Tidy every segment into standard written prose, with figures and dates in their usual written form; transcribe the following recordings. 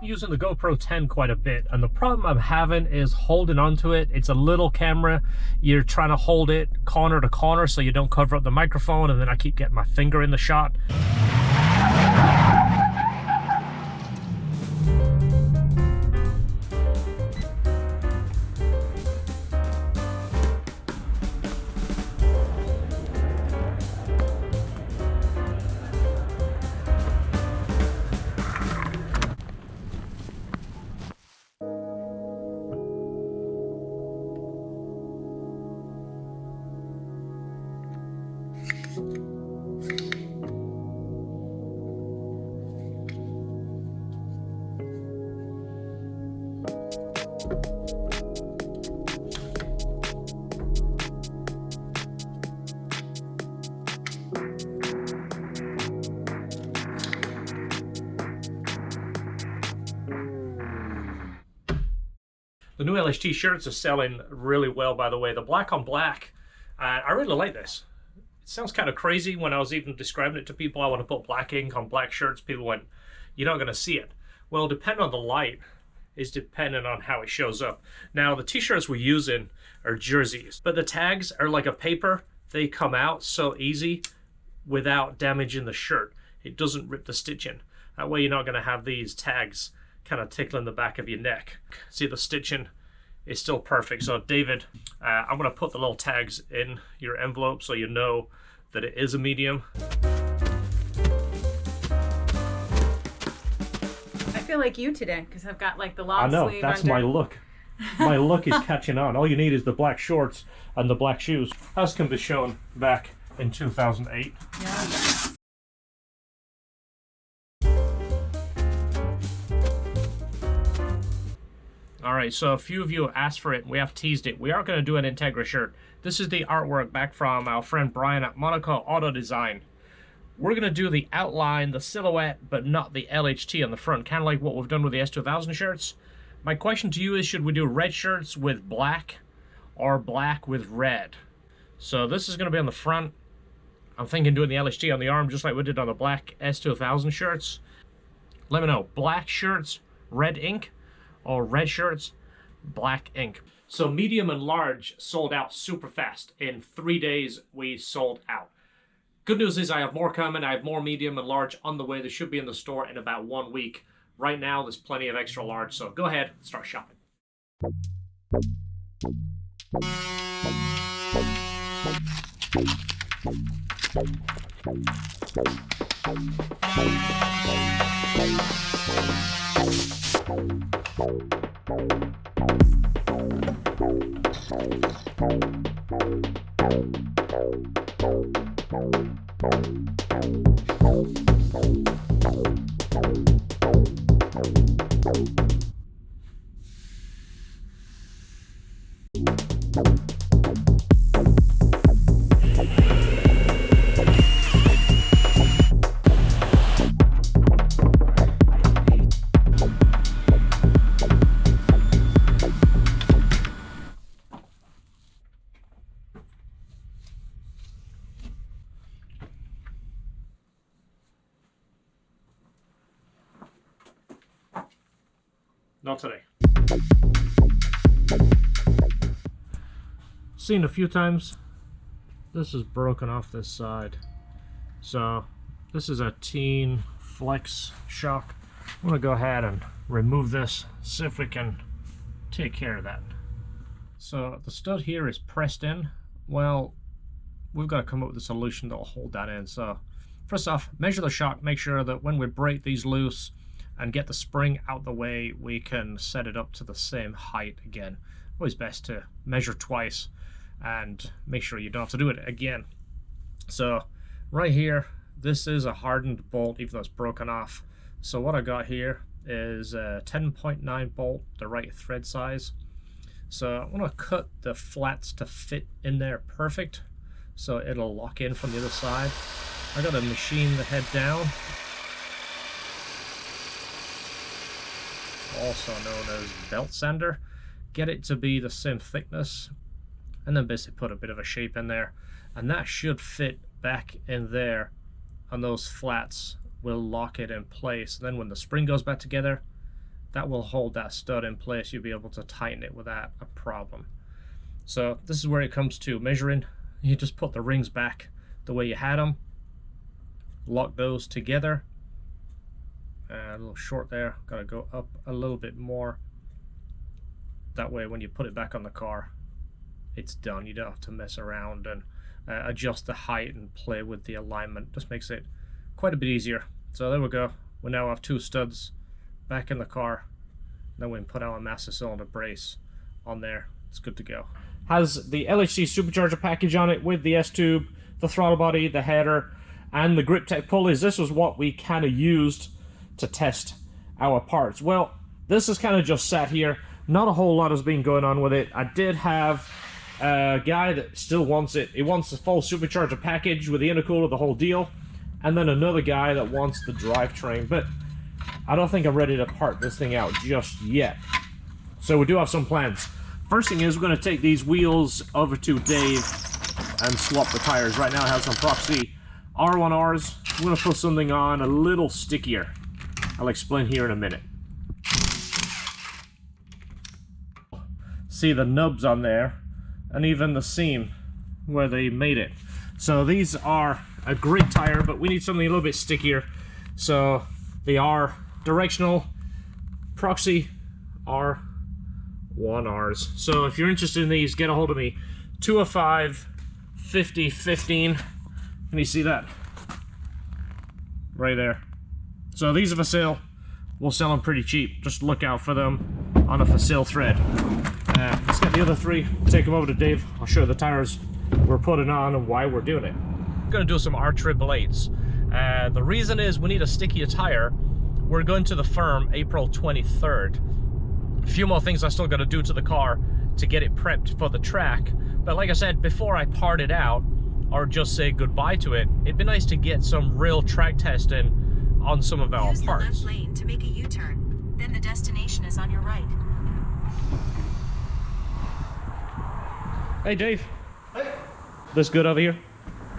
using the GoPro 10 quite a bit, and the problem I'm having is holding onto it. It's a little camera. You're trying to hold it corner to corner so you don't cover up the microphone, and then I keep getting my finger in the shot. The new LHT shirts are selling really well, by the way. The black on black, I really like this. It sounds kind of crazy when I was even describing it to people. I want to put black ink on black shirts. People went, you're not going to see it. Well, depending on the light is dependent on how it shows up. Now, the t-shirts we're using are jerseys, but the tags are like a paper. They come out so easy without damaging the shirt. It doesn't rip the stitching. That way you're not going to have these tags kind of tickling the back of your neck. See, the stitching is still perfect. So David, I'm going to put the little tags in your envelope so you know that it is a medium. I feel like you today because I've got like the long sleeve. I know, that's my look. My look is catching on. All you need is the black shorts and the black shoes, as can be shown back in 2008. Yeah. All right, so a few of you have asked for it, and we have teased it. We are going to do an Integra shirt. This is the artwork back from our friend Brian at Monaco Auto Design. We're going to do the outline, the silhouette, but not the LHT on the front, kind of like what we've done with the S2000 shirts. My question to you is, should we do red shirts with black or black with red? So this is going to be on the front. I'm thinking doing the LHT on the arm, just like we did on the black S2000 shirts. Let me know, black shirts, red ink, or red shirts, black ink. So medium and large sold out super fast. In 3 days, we sold out. Good news is I have more coming. I have more medium and large on the way. They should be in the store in about 1 week. Right now, there's plenty of extra large, so go ahead and start shopping. Not today. Seen a few times. This is broken off this side. So this is a teen flex shock. I'm gonna go ahead and remove this, see if we can take care of that. So the stud here is pressed in. Well, we've got to come up with a solution that will hold that in. So first off, measure the shock, make sure that when we break these loose and get the spring out the way, we can set it up to the same height again. Always best to measure twice and make sure you don't have to do it again. So right here, this is a hardened bolt, even though it's broken off. So what I got here is a 10.9 bolt, the right thread size. So I'm gonna cut the flats to fit in there perfect, so it'll lock in from the other side. I gotta machine the head down, also known as belt sander. Get it to be the same thickness, and then basically put a bit of a shape in there, and that should fit back in there, and those flats will lock it in place. Then when the spring goes back together, that will hold that stud in place. You'll be able to tighten it without a problem. So this is where it comes to measuring. You just put the rings back the way you had them, lock those together. A little short there, gotta go up a little bit more. That way when you put it back on the car, it's done. You don't have to mess around and adjust the height and play with the alignment. Just makes it quite a bit easier. So there we go. We now have 2 studs back in the car. Then we can put our master cylinder brace on there. It's good to go. Has the LHC supercharger package on it with the S-tube, the throttle body, the header, and the grip tech pulleys. This was what we kind of used to test our parts. Well, this is kind of just sat here. Not a whole lot has been going on with it. I did have a guy that still wants it. He wants the full supercharger package with the intercooler, the whole deal. And then another guy that wants the drivetrain. But I don't think I'm ready to part this thing out just yet. So we do have some plans. First thing is we're going to take these wheels over to Dave and swap the tires. Right now I have some Proxy R1Rs. I'm going to put something on a little stickier. I'll explain here in a minute. See the nubs on there, and even the seam where they made it. So these are a great tire, but we need something a little bit stickier. So they are directional Proxy R1Rs. So if you're interested in these, get a hold of me. 205 50 15. Can you see that? Right there. So these are for sale. We'll sell them pretty cheap. Just look out for them on a for sale thread. Let's get the other 3, take them over to Dave. I'll show you the tires we're putting on and why we're doing it. We're gonna do some R888s. The reason is we need a stickier tire. We're going to the firm April 23rd. A few more things I still gotta do to the car to get it prepped for the track. But like I said, before I part it out or just say goodbye to it, it'd be nice to get some real track testing on some of our Use parts. the left lane to make a U-turn. Then the destination is on your right. Hey Dave. Hey. This good over here?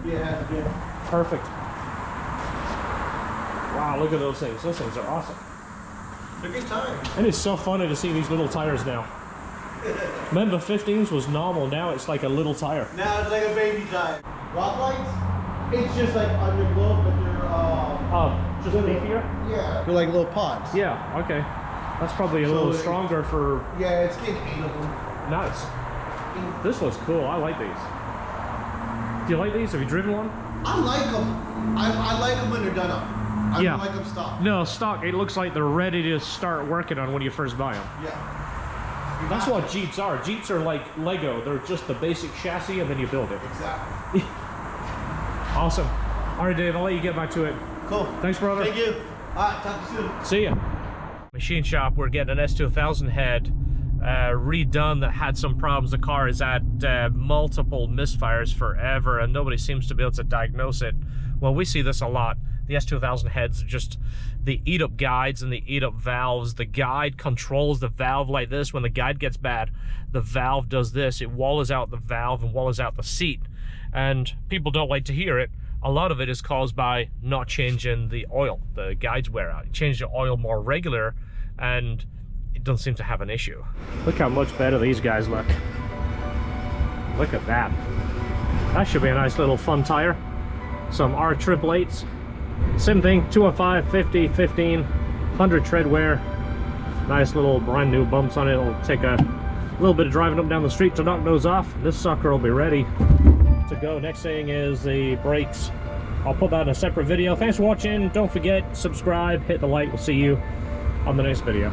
Yeah, good. Perfect. Wow, look at those things. Those things are awesome. They're good time. And it's so funny to see these little tires now. Remember 15s was normal, now it's like a little tire. Now it's like a baby tire. Rock lights, it's just like on your glove, but they're Just beefier? yeah. They're like little pods. Yeah, okay. That's probably a little stronger for... Yeah, it's getting 8 of them. Nice. This looks cool. I like these. Do you like these? Have you driven one? I like them. I like them when they're done up. I don't like them stock. No, stock. It looks like they're ready to start working on when you first buy them. Yeah. That's what Jeeps are. Jeeps are like Lego. They're just the basic chassis and then you build it. Exactly. Awesome. All right, Dave, I'll let you get back to it. Cool. Thanks, brother. Thank you. All right, talk to you soon. See ya. Machine shop, we're getting an S2000 head redone that had some problems. The car has had multiple misfires forever and nobody seems to be able to diagnose it. Well, we see this a lot. The S2000 heads are just, they eat up guides and they eat up valves. The guide controls the valve like this. When the guide gets bad, the valve does this. It wallows out the valve and wallows out the seat. And people don't like to hear it. A lot of it is caused by not changing the oil. The guides wear out. You change the oil more regular and it doesn't seem to have an issue. Look how much better these guys look. Look at that. That should be a nice little fun tire. Some R888s. Same thing, 205, 50, 15, 100 tread wear. Nice little brand new bumps on it. It'll take a little bit of driving up down the street to knock those off. This sucker will be ready to go. Next thing is the brakes. I'll put that in a separate video. Thanks for watching. Don't forget, subscribe, hit the like. We'll see you on the next video.